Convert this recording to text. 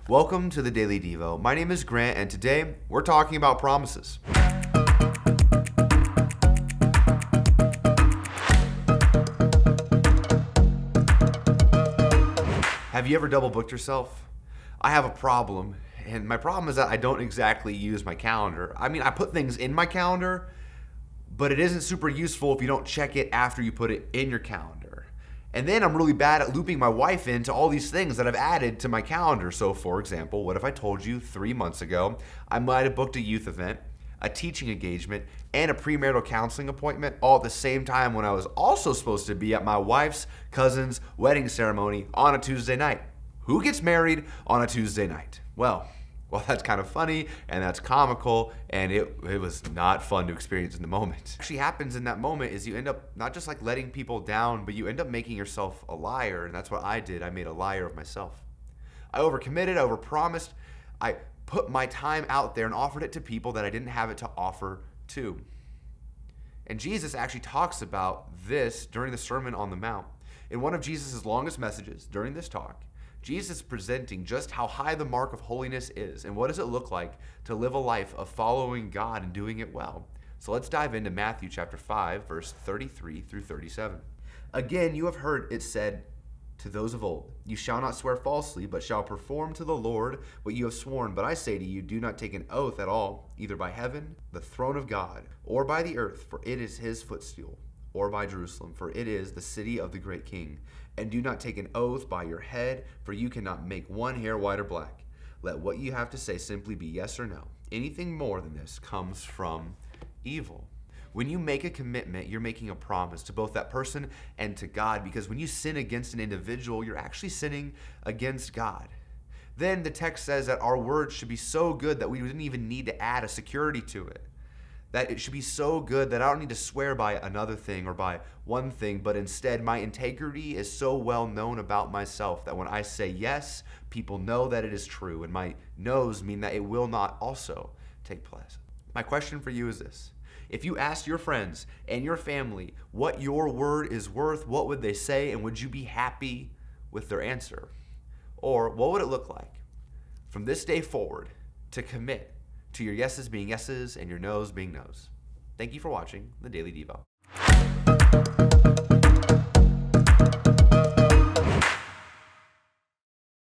Welcome to the Daily Devo. My name is Grant, and today we're talking about promises. Have you ever double booked yourself? I have a problem, and my problem is that I don't exactly use my calendar. I put things in my calendar, but it isn't super useful if you don't check it after you put it in your calendar. And then I'm really bad at looping my wife into all these things that I've added to my calendar. So for example, what if I told you 3 months ago I might have booked a youth event, a teaching engagement, and a premarital counseling appointment all at the same time when I was also supposed to be at my wife's cousin's wedding ceremony on a Tuesday night? Who gets married on a Tuesday night? Well, that's kind of funny and that's comical, and it was not fun to experience in the moment. What actually happens in that moment is you end up not just like letting people down, but you end up making yourself a liar, and that's what I did. I made a liar of myself. I overcommitted, I overpromised, I put my time out there and offered it to people that I didn't have it to offer to. And Jesus actually talks about this during the Sermon on the Mount. In one of Jesus' longest messages during this talk, Jesus is presenting just how high the mark of holiness is and what does it look like to live a life of following God and doing it well. So let's dive into Matthew chapter 5, verse 33 through 37. Again, you have heard it said to those of old, you shall not swear falsely, but shall perform to the Lord what you have sworn. But I say to you, do not take an oath at all, either by heaven, the throne of God, or by the earth, for it is his footstool, or by Jerusalem, for it is the city of the great king. And do not take an oath by your head, for you cannot make one hair white or black. Let what you have to say simply be yes or no. Anything more than this comes from evil. When you make a commitment, you're making a promise to both that person and to God, because when you sin against an individual, you're actually sinning against God. Then the text says that our words should be so good that we didn't even need to add a security to it. That it should be so good that I don't need to swear by another thing or by one thing, but instead my integrity is so well known about myself that when I say yes, people know that it is true, and my no's mean that it will not also take place. My question for you is this. If you asked your friends and your family what your word is worth, what would they say, and would you be happy with their answer? Or what would it look like from this day forward to commit to your yeses being yeses and your nos being nos? Thank you for watching the Daily Devo.